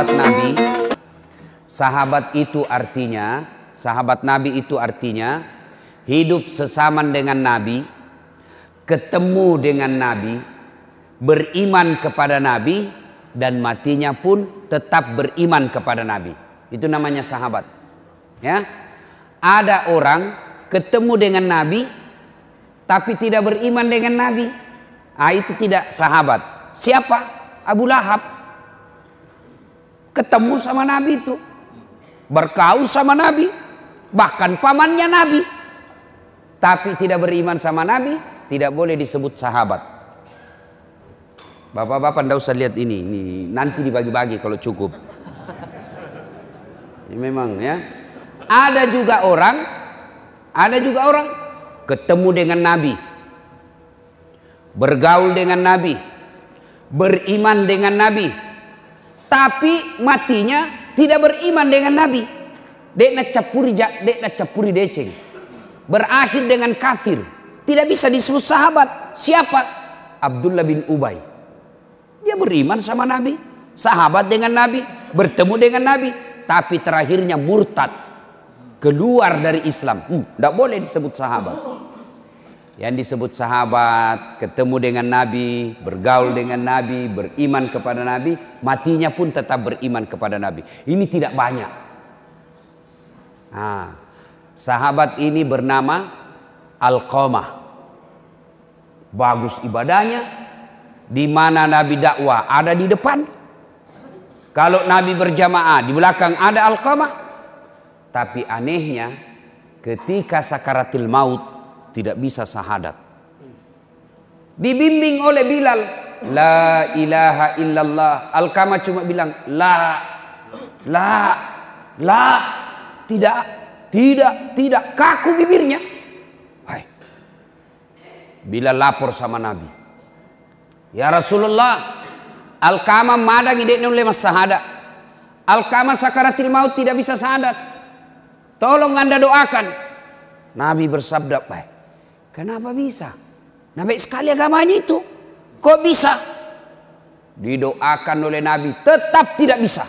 sahabat Nabi, sahabat Nabi itu artinya hidup sesama dengan Nabi, ketemu dengan Nabi, beriman kepada Nabi, dan matinya pun tetap beriman kepada Nabi. Itu namanya sahabat. Ya, ada orang ketemu dengan Nabi tapi tidak beriman dengan Nabi. Itu tidak sahabat. Siapa? Abu Lahab. Ketemu sama Nabi itu, bergaul sama Nabi, bahkan pamannya Nabi, tapi tidak beriman sama Nabi, tidak boleh disebut sahabat. Bapak-bapak tidak usah lihat ini nanti dibagi-bagi kalau cukup. Ini memang ya. Ada juga orang ketemu dengan Nabi, bergaul dengan Nabi, beriman dengan Nabi, tapi matinya tidak beriman dengan Nabi. Dekna capuri deceng, berakhir dengan kafir, tidak bisa disebut sahabat. Siapa? Abdullah bin Ubay. Dia beriman sama Nabi, sahabat dengan Nabi, bertemu dengan Nabi, tapi terakhirnya murtad, keluar dari Islam. Tidak boleh disebut sahabat. Yang disebut sahabat, ketemu dengan Nabi, bergaul dengan Nabi, beriman kepada Nabi, matinya pun tetap beriman kepada Nabi. Ini tidak banyak. Sahabat ini bernama Alqamah. Bagus ibadahnya, di mana Nabi dakwah ada di depan. Kalau Nabi berjamaah di belakang ada Alqamah. Tapi anehnya ketika sakaratil maut tidak bisa syahadat. Dibimbing oleh Bilal, la ilaha illallah. Alqamah cuma bilang la, tidak, kaku bibirnya. Bilal lapor sama Nabi, ya Rasulullah, Alqamah madang ideknya oleh mas syahadat. Alqamah sakaratil maut tidak bisa syahadat. Tolong Anda doakan. Nabi bersabda, baik. Kenapa bisa? Nabi sekali agamanya itu. Kok bisa? Didoakan oleh Nabi, tetap tidak bisa.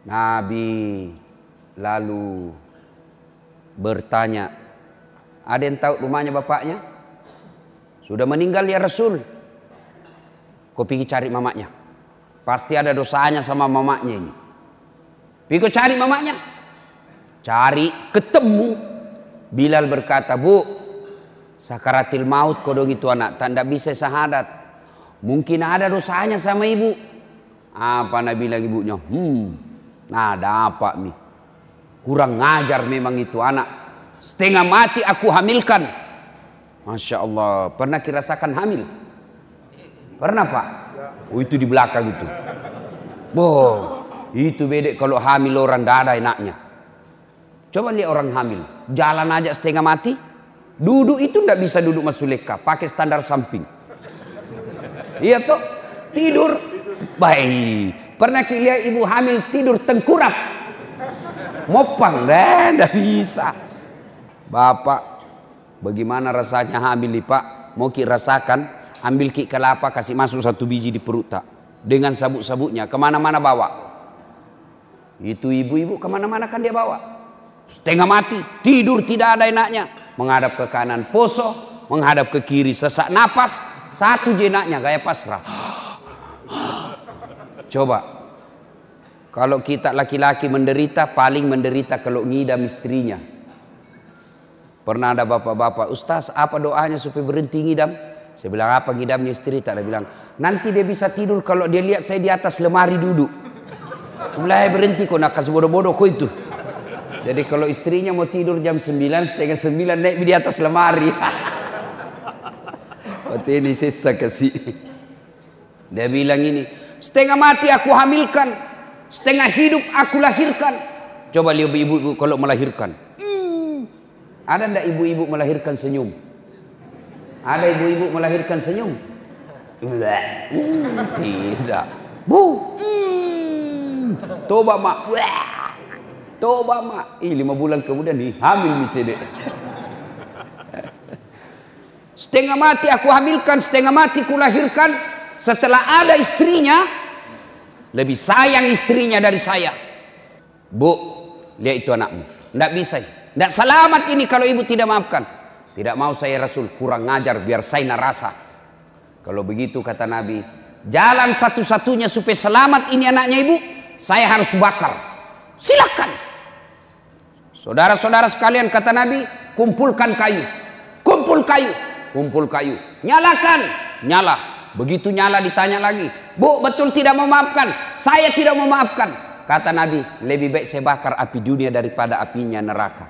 Nabi lalu bertanya, ada yang tahu rumahnya bapaknya? Sudah meninggal ya Rasul. Kau pergi cari mamanya. Pasti ada dosanya sama mamanya ini. Pergi kau cari mamanya. Cari, ketemu. Bilal berkata, Bu, sakaratil maut kodong itu anak, tak bisa syahadat. Mungkin ada dosanya sama ibu. Apa Nabi bilang ibunya? Ada apa nih? Kurang ngajar memang itu anak. Setengah mati aku hamilkan. Masya Allah, pernah kirasakan hamil? Pernah Pak? Itu di belakang itu. Itu bedek kalau hamil orang tidak ada enaknya. Coba lihat orang hamil, jalan aja setengah mati, duduk itu tidak bisa duduk masuleka, pakai standar samping. Iya toh, tidur. Baik, pernah lihat ibu hamil tidur tengkurap, mopang, tidak bisa. Bapak, bagaimana rasanya hamil nih Pak? Mau ki rasakan, ambil ki kelapa, kasih masuk 1 biji di perut tak, dengan sabuk-sabuknya, kemana-mana bawa. Itu ibu-ibu kemana-mana kan dia bawa. Setengah mati, tidur tidak ada enaknya. Menghadap ke kanan poso, menghadap ke kiri sesak napas, satu jenaknya gaya pasrah. Coba, kalau kita laki-laki menderita, paling menderita kalau ngidam istrinya. Pernah ada bapak-bapak, Ustaz apa doanya supaya berhenti ngidam? Saya bilang apa ngidamnya istri? Tak ada bilang, nanti dia bisa tidur kalau dia lihat saya di atas lemari duduk. Mulai berhenti kok nakas bodoh-bodoh kok itu. Jadi kalau istrinya mau tidur jam 9, setengah 9 naik di atas lemari. Waktu ini saya kasih. Dia bilang ini, setengah mati aku hamilkan, setengah hidup aku lahirkan. Coba lihat ibu-ibu kalau melahirkan. Ada enggak ibu-ibu melahirkan senyum? Ada ibu-ibu melahirkan senyum? Tidak. Bu. Toba mak. Toba mak. 5 bulan kemudian hamil misalnya. Setengah mati aku hamilkan, setengah mati ku lahirkan. Setelah ada istrinya, Lebih sayang istrinya dari saya. Bu, lihat itu anakmu. Tidak bisa. Tidak selamat ini kalau ibu tidak maafkan. Tidak mau saya Rasul, kurang ngajar biar saya rasa. Kalau begitu kata Nabi, jalan satu-satunya supaya selamat ini anaknya ibu, saya harus bakar. Silakan. Saudara-saudara sekalian kata Nabi, kumpulkan kayu. Kumpul kayu. Kumpul kayu. Nyalakan. Nyala. Begitu nyala ditanya lagi, Bu betul tidak mau maafkan? Saya tidak mau maafkan. Kata Nabi, lebih baik saya bakar api dunia daripada apinya neraka.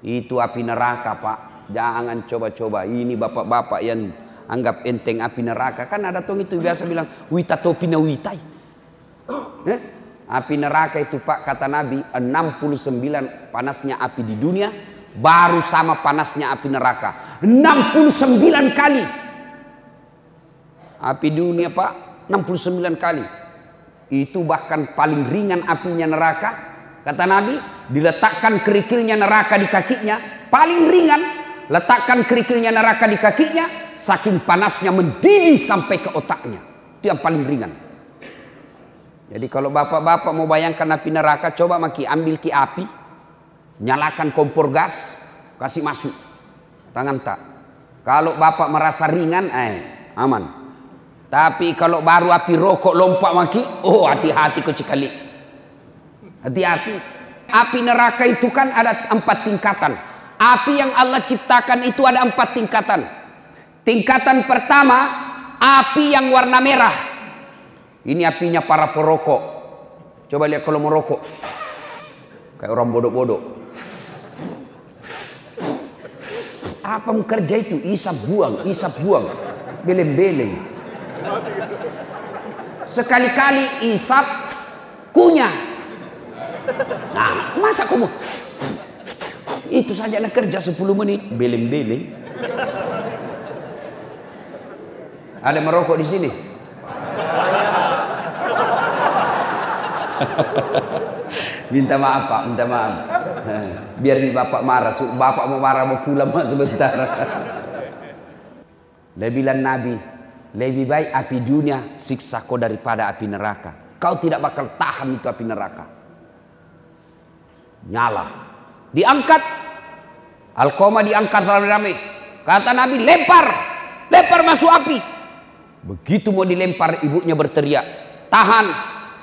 Itu api neraka Pak. Jangan coba-coba. Ini bapak-bapak yang anggap enteng api neraka. Kan ada tong itu biasa bilang, wita topina witai. Api neraka itu Pak kata Nabi 69 panasnya api di dunia baru sama panasnya api neraka. 69 kali. Api dunia Pak 69 kali. Itu bahkan paling ringan apinya neraka. Kata Nabi, diletakkan kerikilnya neraka di kakinya, paling ringan. Letakkan kerikilnya neraka di kakinya, saking panasnya mendidih sampai ke otaknya. Itu yang paling ringan. Jadi kalau bapak-bapak mau bayangkan api neraka, coba ambil ki api, nyalakan kompor gas, kasih masuk. Tangan tak. Kalau bapak merasa ringan, aman. Tapi kalau baru api rokok lompat maki, oh hati-hati kau sekali. Hati-hati. Api neraka itu kan ada 4 tingkatan. Api yang Allah ciptakan itu ada 4 tingkatan. Tingkatan pertama, api yang warna merah. Ini apinya para perokok. Coba lihat kalau merokok. Kayak orang bodoh-bodoh. Apa mau kerja itu? Isap buang, beleng-beleng. Sekali-kali isap kunyah. Nah, masa kamu itu saja nak kerja 10 menit beleng-beleng. Ada merokok di sini? Minta maaf Pak, minta maaf. Biar ini bapak marah, bapak mau marah mau pulang sebentar. Bilang Nabi, lebih baik api dunia siksa kau daripada api neraka. Kau tidak bakal tahan itu api neraka. Nyala. Diangkat. Alqamah diangkat rame-rame. Kata Nabi, lempar. Lempar masuk api. Begitu mau dilempar, ibunya berteriak, tahan.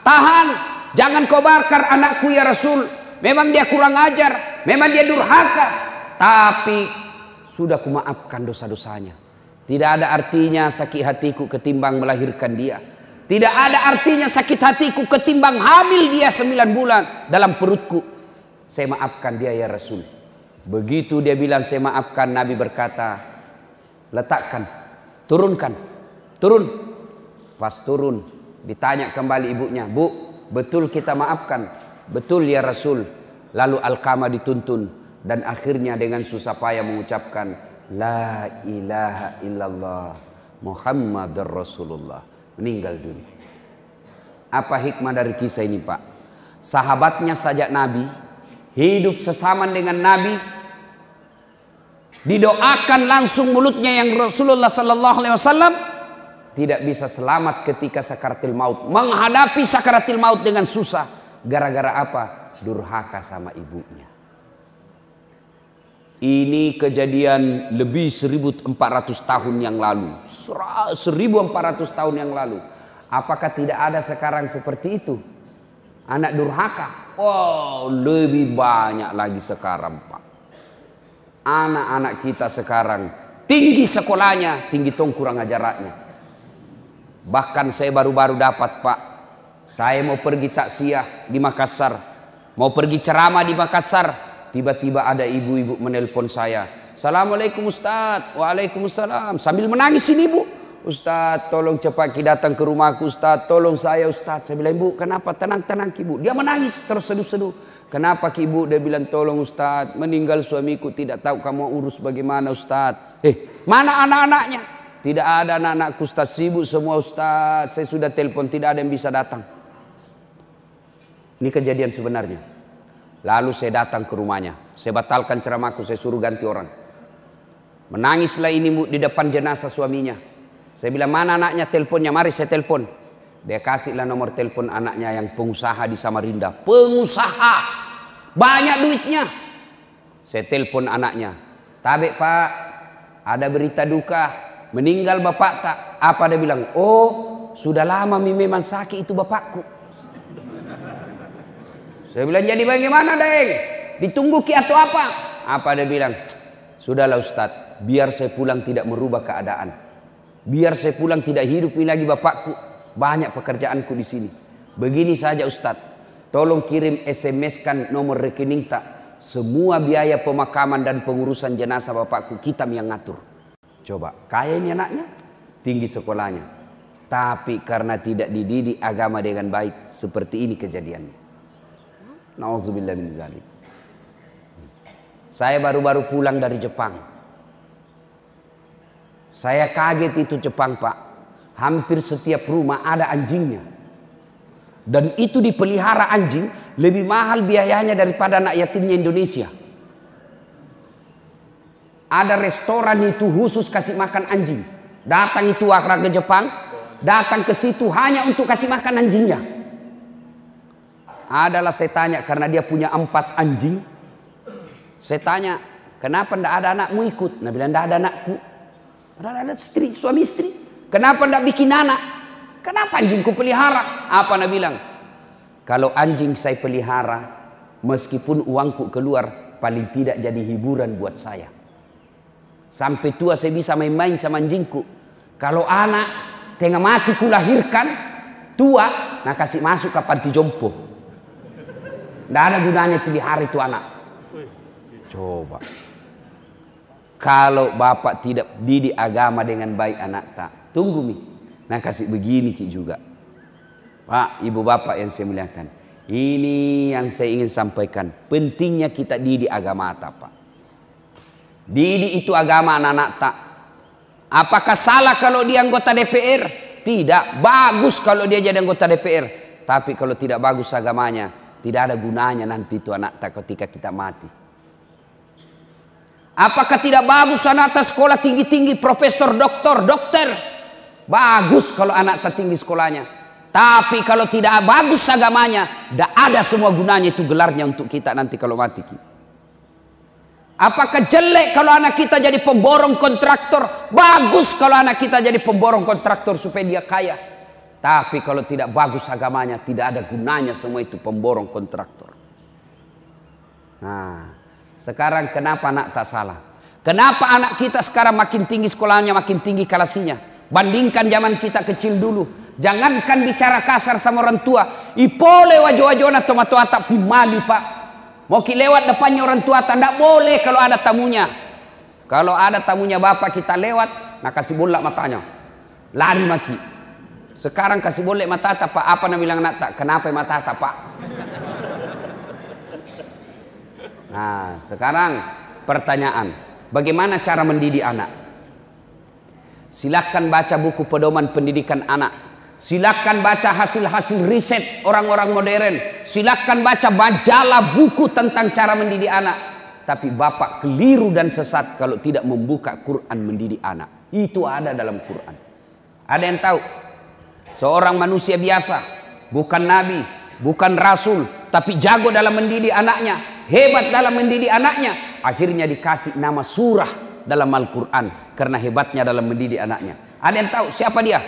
Tahan. Jangan kau bakar anakku ya Rasul. Memang dia kurang ajar. Memang dia durhaka. Tapi sudah kumaafkan dosa-dosanya. Tidak ada artinya sakit hatiku ketimbang melahirkan dia. Tidak ada artinya sakit hatiku ketimbang hamil dia 9 bulan dalam perutku. Saya maafkan dia ya Rasul. Begitu dia bilang saya maafkan, Nabi berkata, letakkan, turunkan, turun. Pas turun, ditanya kembali ibunya, Bu, betul kita maafkan? Betul ya Rasul. Lalu Alqamah dituntun dan akhirnya dengan susah payah mengucapkan La ilaha illallah Muhammadar Rasulullah. Meninggal dunia. Apa hikmah dari kisah ini Pak? Sahabatnya saja Nabi, hidup sesaman dengan Nabi, didoakan langsung mulutnya yang Rasulullah Sallallahu Alaihi Wasallam tidak bisa selamat ketika sakaratil maut, menghadapi sakaratil maut dengan susah. Gara-gara apa? Durhaka sama ibunya. Ini kejadian lebih 1400 tahun yang lalu. 1400 tahun yang lalu. Apakah tidak ada sekarang seperti itu? Anak durhaka. Oh, lebih banyak lagi sekarang Pak. Anak-anak kita sekarang tinggi sekolahnya, tinggi tong kurang ajarannya. Bahkan saya baru-baru dapat Pak. Saya mau pergi taksiyah di Makassar. Mau pergi ceramah di Makassar. Tiba-tiba ada ibu-ibu menelpon saya. Assalamualaikum Ustaz. Waalaikumsalam. Sambil menangis ini ibu. Ustaz tolong cepat datang ke rumahku Ustaz. Tolong saya Ustaz. Saya bilang ibu kenapa? Tenang-tenang ibu. Dia menangis terseduh-seduh. Kenapa ibu? Dia bilang tolong Ustaz. Meninggal suamiku tidak tahu kamu urus bagaimana Ustaz. Mana anak-anaknya? Tidak ada anak-anakku Ustaz. Sibuk semua Ustaz. Saya sudah telepon tidak ada yang bisa datang. Ini kejadian sebenarnya. Lalu saya datang ke rumahnya. Saya batalkan ceramahku, saya suruh ganti orang. Menangislah ini di depan jenazah suaminya. Saya bilang mana anaknya, teleponnya, mari saya telepon. Dia kasihlah nomor telepon anaknya yang pengusaha di Samarinda. Pengusaha, banyak duitnya. Saya telepon anaknya. Tabek pak, ada berita duka, meninggal bapak tak. Apa dia bilang? Oh, sudah lama memang sakit itu bapakku. Saya bilang, jadi bagaimana deng? Ditunggu ki atau apa? Apa dia bilang? Sudahlah Ustadz, biar saya pulang tidak merubah keadaan. Biar saya pulang tidak hidup lagi bapakku. Banyak pekerjaanku di sini. Begini saja Ustadz, tolong kirim SMS-kan nomor rekening tak. Semua biaya pemakaman dan pengurusan jenazah bapakku kita yang ngatur. Coba, kaya ini anaknya, tinggi sekolahnya. Tapi karena tidak dididik agama dengan baik, seperti ini kejadiannya. Nauzubillah min dzalik. Saya baru-baru pulang dari Jepang. Saya kaget itu Jepang pak. Hampir setiap rumah ada anjingnya. Dan itu dipelihara anjing lebih mahal biayanya daripada anak yatimnya Indonesia. Ada restoran itu khusus kasih makan anjing. Datang itu warga ke Jepang, datang ke situ hanya untuk kasih makan anjingnya. Adalah saya tanya karena dia punya 4 anjing. Saya tanya, kenapa ndak ada anakmu ikut? Nah bilang ndak ada anakku. Ada istri, suami istri. Kenapa ndak bikin anak? Kenapa anjingku pelihara? Apa nak bilang? Kalau anjing saya pelihara, meskipun uangku keluar, paling tidak jadi hiburan buat saya. Sampai tua saya bisa main-main sama anjingku. Kalau anak setengah mati ku lahirkan, tua, nah kasih masuk ke panti jompo. Nggak ada gunanya pelihara itu anak. Coba. Kalau bapak tidak didik agama dengan baik anak tak. Tunggu mi. Nah kasih begini ki juga. Pak, ibu bapak yang saya muliakan. Ini yang saya ingin sampaikan. Pentingnya kita didik agama tak pak. Didik itu agama anak-anak tak. Apakah salah kalau dia anggota DPR? Tidak. Bagus kalau dia jadi anggota DPR. Tapi kalau tidak bagus agamanya, tidak ada gunanya nanti itu anak tak ketika kita mati. Apakah tidak bagus anak tak sekolah tinggi-tinggi, profesor, dokter? Bagus kalau anak tak tinggi sekolahnya. Tapi kalau tidak bagus agamanya, tidak ada semua gunanya itu gelarnya untuk kita nanti kalau mati. Apakah jelek kalau anak kita jadi pemborong kontraktor? Bagus kalau anak kita jadi pemborong kontraktor supaya dia kaya. Tapi kalau tidak bagus agamanya, tidak ada gunanya semua itu pemborong kontraktor. Nah, sekarang kenapa anak tak salah? Kenapa anak kita sekarang makin tinggi sekolahnya, makin tinggi kelasnya? Bandingkan zaman kita kecil dulu. Jangankan bicara kasar sama orang tua. Ipole wajo-wajona tomato-atap pimali pak. Mau ki lewat depannya orang tua tidak boleh kalau ada tamunya. Kalau ada tamunya bapak kita lewat, nah kasih bolak matanya. Lari maki. Sekarang kasih bolak mata tak pak. Apa nak bilang anak tak? Kenapa mata tak pak? Nah sekarang pertanyaan. Bagaimana cara mendidik anak? Silahkan baca buku pedoman pendidikan anak. Silahkan baca hasil-hasil riset orang-orang modern. Silahkan baca majalah buku tentang cara mendidik anak. Tapi bapak keliru dan sesat kalau tidak membuka Quran mendidik anak. Itu ada dalam Quran. Ada yang tahu? Seorang manusia biasa, bukan nabi, bukan rasul, tapi jago dalam mendidik anaknya, hebat dalam mendidik anaknya. Akhirnya dikasih nama surah dalam Al-Quran karena hebatnya dalam mendidik anaknya. Ada yang tahu siapa dia?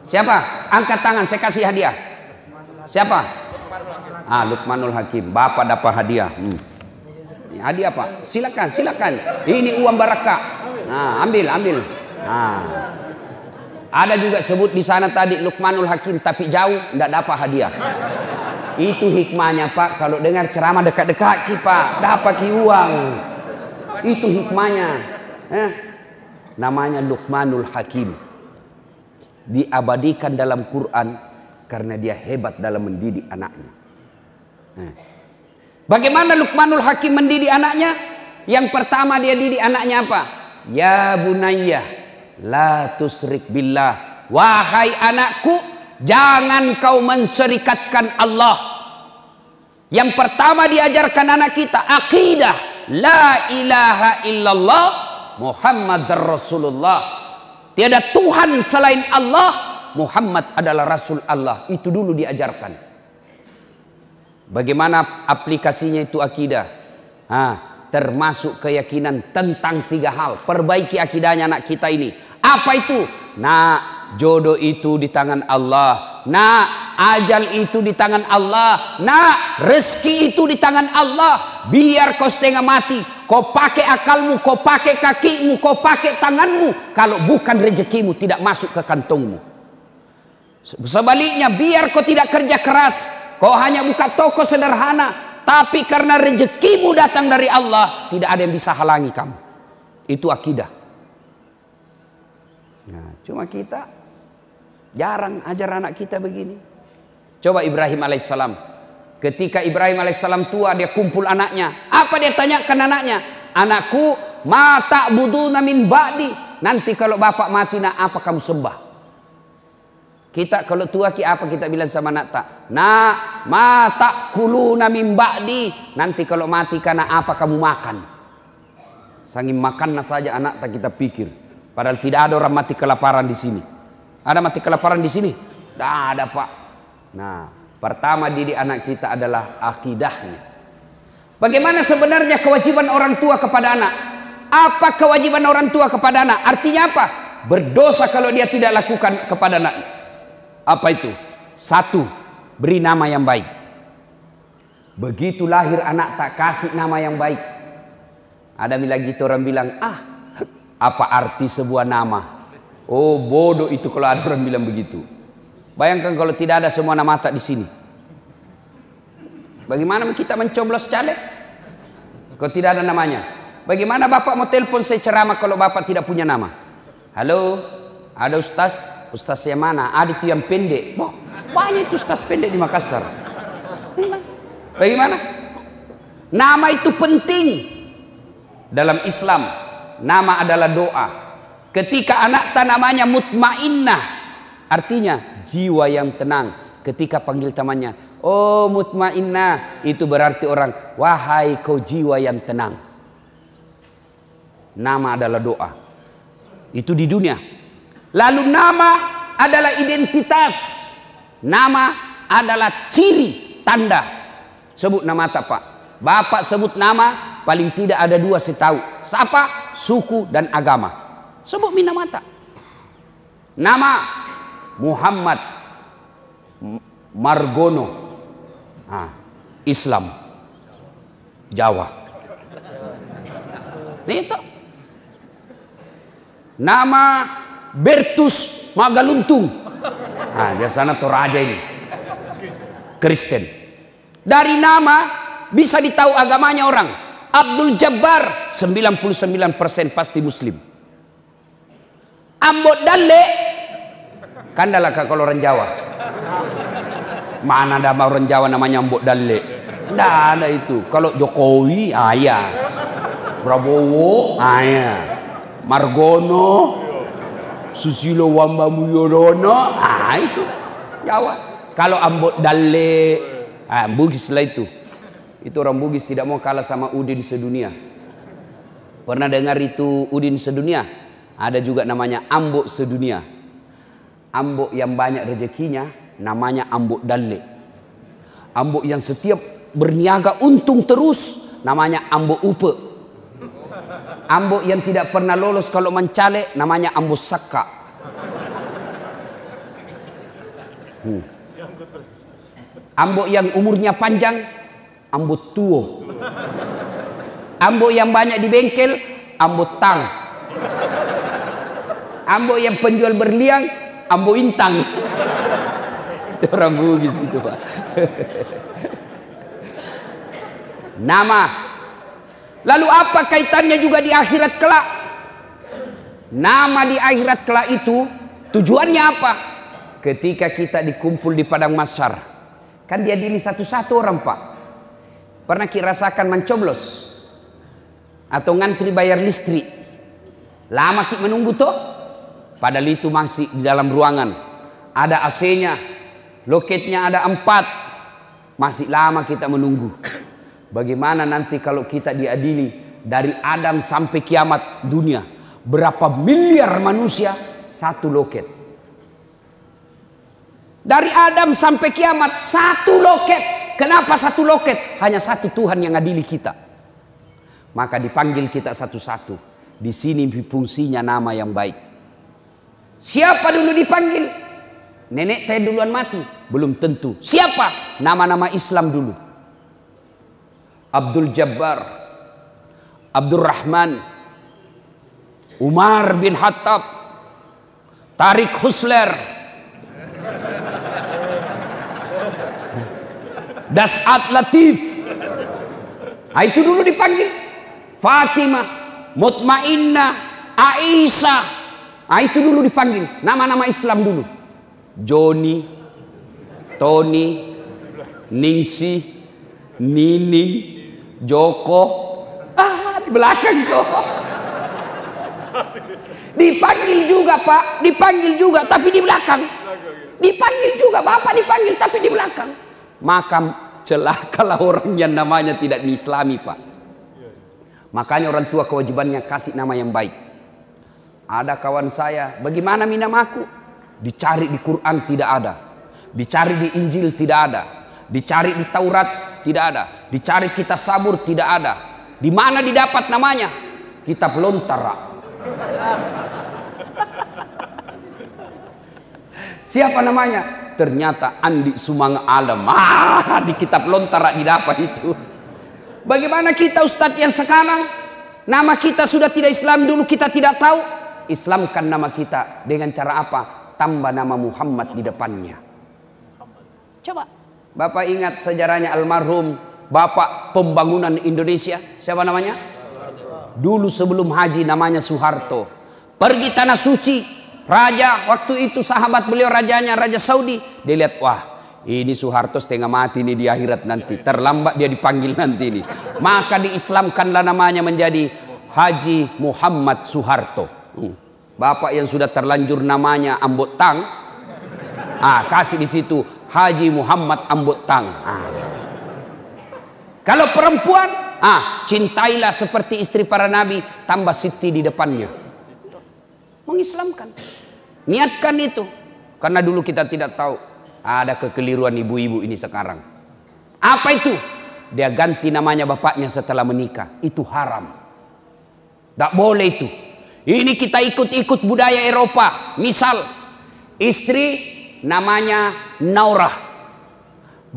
Siapa? Angkat tangan, saya kasih hadiah. Siapa? Luqmanul Hakim. Bapak dapat hadiah. Ini hadiah pak. Silakan, silakan. Ini uang barakah. Nah, ambil. Nah. Ada juga sebut di sana tadi Luqmanul Hakim, tapi jauh, tidak dapat hadiah. Itu hikmahnya pak. Kalau dengar ceramah dekat-dekat ki pak, dapat ki uang. Itu hikmahnya. Namanya Luqmanul Hakim. Diabadikan dalam Quran karena dia hebat dalam mendidik anaknya. Bagaimana Luqmanul Hakim mendidik anaknya? Yang pertama dia didik anaknya apa? Ya bunayya la tusrik billah. Wahai anakku, jangan kau menserikatkan Allah. Yang pertama diajarkan anak kita akidah la ilaha illallah Muhammadar Rasulullah. Tiada Tuhan selain Allah, Muhammad adalah Rasul Allah. Itu dulu diajarkan. Bagaimana aplikasinya itu akidah? Termasuk keyakinan tentang 3 hal. Perbaiki akidahnya anak kita ini. Apa itu? Nah, jodoh itu di tangan Allah. Nah, ajal itu di tangan Allah. Nah, rezeki itu di tangan Allah. Biar kau setengah mati, kau pakai akalmu, kau pakai kakimu, kau pakai tanganmu. Kalau bukan rezekimu tidak masuk ke kantongmu. Sebaliknya, biar kau tidak kerja keras, kau hanya buka toko sederhana, tapi karena rezekimu datang dari Allah, tidak ada yang bisa halangi kamu. Itu akidah. Nah, cuma kita jarang ajar anak kita begini. Coba Ibrahim alaihissalam. Ketika Ibrahim alaihissalam tua, dia kumpul anaknya. Apa dia tanyakan anaknya? Anakku, ma ta'buduna min ba'di. Nanti kalau bapak mati, nak apa kamu sembah? Kita kalau tua apa kita bilang sama anak tak? Nak, ma ta'kuluna min ba'di. Nanti kalau mati karena apa kamu makan? Saking makannya saja anak tak kita pikir. Padahal tidak ada orang mati kelaparan di sini. Ada mati kelaparan di sini? Tidak ada, Pak. Nah, pertama didik anak kita adalah akidahnya. Bagaimana sebenarnya kewajiban orang tua kepada anak? Apa kewajiban orang tua kepada anak? Artinya apa? Berdosa kalau dia tidak lakukan kepada anak. Apa itu? 1, beri nama yang baik. Begitu lahir anak tak kasih nama yang baik. Ada lagi orang bilang, apa arti sebuah nama? Oh, bodoh itu kalau ada orang bilang begitu. Bayangkan kalau tidak ada semua nama tak di sini. Bagaimana kita mencoblos caleg? Kalau tidak ada namanya. Bagaimana bapak mau telepon saya ceramah kalau bapak tidak punya nama? Halo, ada ustaz? Ustaz yang mana? Ada itu yang pendek. Oh, banyak itu ustaz pendek di Makassar. Bagaimana? Nama itu penting. Dalam Islam, nama adalah doa. Ketika anak tak namanya mutmainnah, artinya jiwa yang tenang. Ketika panggil temannya, oh mutmainnah, itu berarti orang, wahai kau jiwa yang tenang. Nama adalah doa. Itu di dunia. Lalu nama adalah identitas. Nama adalah ciri, tanda. Sebut nama tak, Pak? Bapak sebut nama, paling tidak ada 2 saya tahu. Siapa? Suku dan agama. Sebut nama tak? Nama Muhammad Margono. Islam. Jawa. Itu. Nama Bertus Magaluntung. Di sana tuh raja ini. Kristen. Dari nama bisa ditahu agamanya orang. Abdul Jabbar 99% pasti muslim. Ambot Dalle kan dalaka kalau orang Jawa. Mana ada orang Jawa namanya Ambot Dalle? Tidak ada itu. Kalau Jokowi ayah, Prabowo ayah, Margono, Susilo Wambamudiono, itu Jawa. Kalau Ambot Dalle, Bugis lah itu. Itu orang Bugis tidak mau kalah sama Udin sedunia. Pernah dengar itu Udin sedunia? Ada juga namanya Ambok sedunia. Ambok yang banyak rezekinya namanya Ambok Dalle. Ambok yang setiap berniaga untung terus namanya Ambok Upe. Ambok yang tidak pernah lolos kalau mencalek namanya Ambok Saka. Ambok yang umurnya panjang Ambok Tuo. Ambok yang banyak di bengkel Ambok Tang. Ambok yang penjual berliang Ambok Intang. Itu orang Bugis itu, Pak. Nama. Lalu apa kaitannya juga di akhirat kelak? Nama di akhirat kelak itu tujuannya apa? Ketika kita dikumpul di padang mahsyar, kan diadili satu-satu orang, Pak. Pernah kita rasakan mencoblos atau ngantri bayar listrik? Lama kita menunggu toh? Padahal itu masih di dalam ruangan. Ada AC-nya, loketnya ada 4. Masih lama kita menunggu. Bagaimana nanti kalau kita diadili dari Adam sampai kiamat dunia? Berapa miliar manusia satu loket? Dari Adam sampai kiamat satu loket. Kenapa satu loket? Hanya satu Tuhan yang adili kita. Maka dipanggil kita satu-satu. Di sini fungsinya nama yang baik. Siapa dulu dipanggil? Nenek saya duluan mati? Belum tentu. Siapa? Nama-nama Islam dulu. Abdul Jabbar, Abdul Rahman, Umar bin Khattab, Tariq Husler, Das'at Latif. Itu dulu dipanggil. Fatimah, Mutmainnah, Aisyah. Itu dulu dipanggil. Nama-nama Islam dulu. Joni, Tony, Ningsi, Nining, Joko. Di belakang kok. Dipanggil juga Pak, dipanggil juga tapi di belakang. Dipanggil juga Bapak, dipanggil tapi di belakang. Maka celakalah orang yang namanya tidak diislami Pak. Makanya orang tua kewajibannya kasih nama yang baik. Ada kawan saya, bagaimana namaku? Dicari di Quran tidak ada. Dicari di Injil tidak ada. Dicari di Taurat tidak ada. Dicari kitab Sabur tidak ada. Di mana didapat namanya? Kitab Lontara. Siapa namanya? Ternyata Andi Sumang Alam. Di kitab Lontara didapat itu. Bagaimana kita Ustadz yang sekarang nama kita sudah tidak Islam, dulu kita tidak tahu. Islamkan nama kita dengan cara apa? Tambah nama Muhammad di depannya. Coba Bapak ingat sejarahnya almarhum Bapak pembangunan Indonesia. Siapa namanya? Dulu sebelum haji namanya Soeharto. Pergi tanah suci. Raja waktu itu sahabat beliau rajanya Raja Saudi. Dia lihat, wah ini Soeharto setengah mati nih di akhirat nanti. Terlambat dia dipanggil nanti nih. Maka diislamkanlah namanya menjadi Haji Muhammad Soeharto. Bapak yang sudah terlanjur namanya Ambot Tang, kasih di situ Haji Muhammad Ambot Tang. Kalau perempuan, cintailah seperti istri para nabi, tambah Siti di depannya. Mengislamkan. Niatkan itu. Karena dulu kita tidak tahu. Ada kekeliruan ibu-ibu ini sekarang. Apa itu? Dia ganti namanya bapaknya setelah menikah. Itu haram. Tak boleh itu. Ini kita ikut-ikut budaya Eropa. Misal, istri namanya Naurah.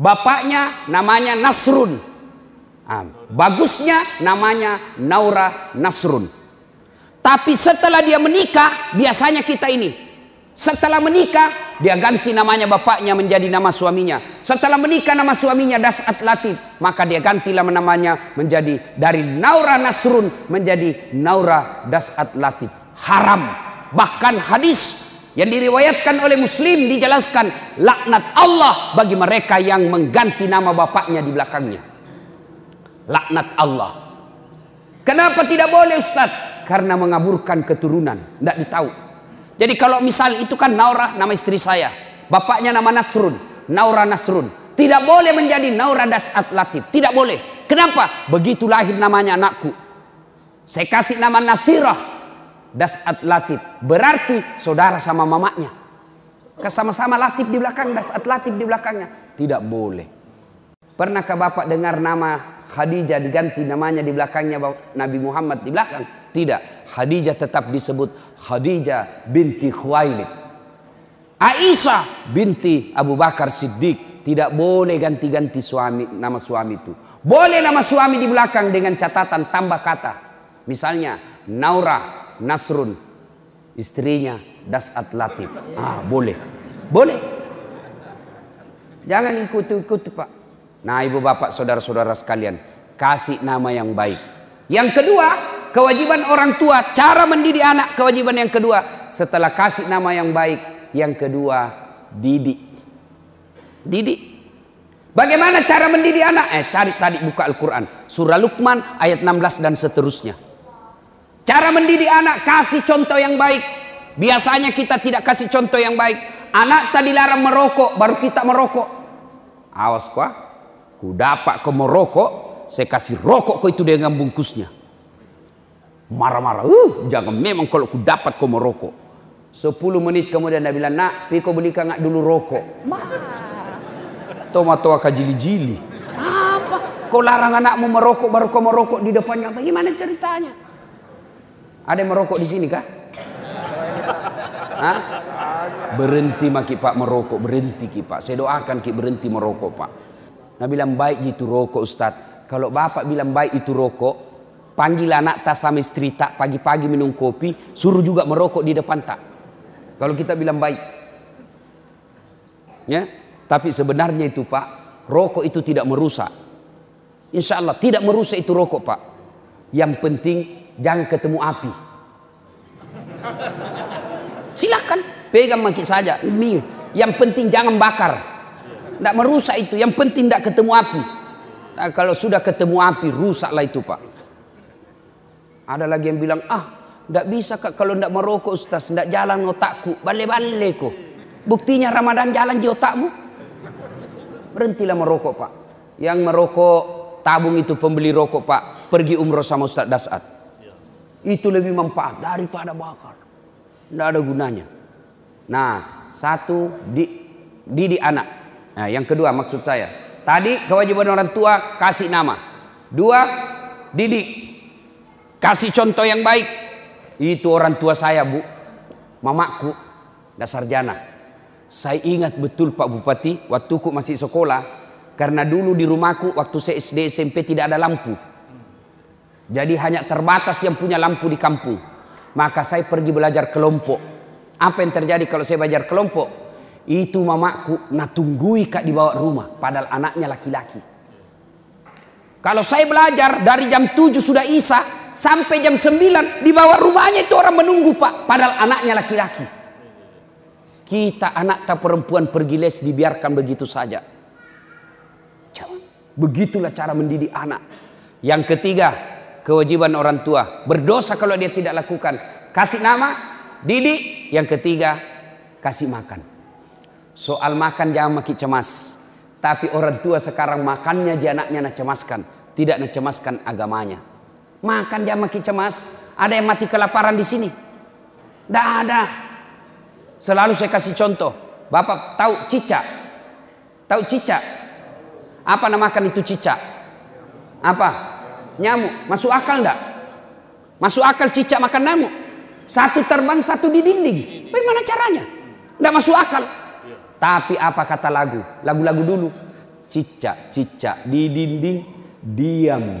Bapaknya namanya Nasrun. Bagusnya namanya Naura Nasrun. Tapi setelah dia menikah, biasanya kita ini. Setelah menikah, dia ganti namanya bapaknya menjadi nama suaminya. Setelah menikah nama suaminya Das'at Latif. Maka dia gantilah namanya menjadi dari Naura Nasrun menjadi Naura Das'at Latif. Haram. Bahkan hadis yang diriwayatkan oleh Muslim dijelaskan. Laknat Allah bagi mereka yang mengganti nama bapaknya di belakangnya. Laknat Allah. Kenapa tidak boleh Ustaz? Karena mengaburkan keturunan. Tidak ditahu. Jadi kalau misal itu kan Naura nama istri saya. Bapaknya nama Nasrun. Naura Nasrun. Tidak boleh menjadi Naura Das'at Latif. Tidak boleh. Kenapa? Begitu lahir namanya anakku. Saya kasih nama Nasirah Das'at Latif. Berarti saudara sama mamanya. Sama-sama Latif di belakang. Das'at Latif di belakangnya. Tidak boleh. Pernahkah Bapak dengar nama Khadijah diganti namanya di belakangnya Nabi Muhammad di belakang? Tidak. Khadijah tetap disebut Khadijah binti Khuwailid. Aisyah binti Abu Bakar Siddiq. Tidak boleh ganti-ganti nama suami itu. Boleh nama suami di belakang dengan catatan tambah kata. Misalnya Naura Nasrun, istrinya Das'at Latif. Boleh. Boleh. Jangan ikut-ikut Pak. Nah ibu bapak saudara-saudara sekalian, kasih nama yang baik. Yang kedua, kewajiban orang tua, cara mendidik anak, kewajiban yang kedua. Setelah kasih nama yang baik, yang kedua, didik. Didik. Bagaimana cara mendidik anak? Cari tadi buka Al-Quran. Surah Luqman ayat 16 dan seterusnya. Cara mendidik anak, kasih contoh yang baik. Biasanya kita tidak kasih contoh yang baik. Anak tadi dilarang merokok, baru kita merokok. Awas kok. Ku dapat kau merokok, saya kasih rokok kau itu dengan bungkusnya. Marah-marah. Jangan memang kalau ku dapat kau merokok. 10 menit kemudian dia bilang, nak, piko belikan ngak dulu rokok. Tomato kajili-jili. Apa? Kau larang anakmu merokok baru kau merokok di depannya? Bagaimana ceritanya? Ada yang merokok di sini kah? Hah? Berhenti maki pak merokok, berhenti ki pak. Saya doakan ki berhenti merokok pak. Nah bilang baik gitu rokok Ustadz. Kalau bapak bilang baik itu rokok, panggil anak tak sama istri tak pagi-pagi minum kopi, suruh juga merokok di depan tak. Kalau kita bilang baik, ya. Tapi sebenarnya itu pak, rokok itu tidak merusak. Insya Allah tidak merusak itu rokok pak. Yang penting jangan ketemu api. Silakan pegang maki saja. Ini yang penting jangan bakar. Tidak merusak itu. Yang penting tidak ketemu api. Nah, kalau sudah ketemu api rusaklah itu pak. Ada lagi yang bilang tidak bisa kak kalau tidak merokok Ustaz, tidak jalan otakku, bale-bale kok. Buktinya Ramadan jalan di otakmu. Berhentilah merokok pak. Yang merokok tabung itu pembeli rokok pak, pergi umroh sama Ustaz Dasat. Itu lebih manfaat daripada bakar. Tidak ada gunanya. Nah, satu didik anak. Nah, yang kedua maksud saya, tadi kewajiban orang tua kasih nama. 2, didik, kasih contoh yang baik. Itu orang tua saya bu, mamaku, dah sarjana. Saya ingat betul Pak Bupati, waktuku masih sekolah, karena dulu di rumahku waktu saya SD SMP tidak ada lampu. Jadi hanya terbatas yang punya lampu di kampung. Maka saya pergi belajar kelompok. Apa yang terjadi kalau saya belajar kelompok? Itu mamaku natunggui kak di bawah rumah, padahal anaknya laki-laki. Kalau saya belajar dari jam 7 sudah isya sampai jam 9 di bawah rumahnya itu orang menunggu pak, padahal anaknya laki-laki. Kita anak tak perempuan pergi les dibiarkan begitu saja. Begitulah cara mendidik anak. Yang ketiga, kewajiban orang tua, berdosa kalau dia tidak lakukan. Kasih nama, didik. Yang ketiga, kasih makan. Soal makan jangan makin cemas. Tapi orang tua sekarang makannya aja anaknya nak cemaskan, tidak nak cemaskan agamanya. Makan jangan makin cemas. Ada yang mati kelaparan di sini? Tidak ada. Selalu saya kasih contoh. Bapak tahu cicak? Tahu cicak? Apa namakan itu cicak? Apa? Nyamuk. Masuk akal enggak? Masuk akal cicak makan nyamuk? Satu terbang, satu di dinding. Bagaimana caranya? Enggak masuk akal. Tapi apa kata lagu? Lagu-lagu dulu. Cicak, cicak di dinding, diam.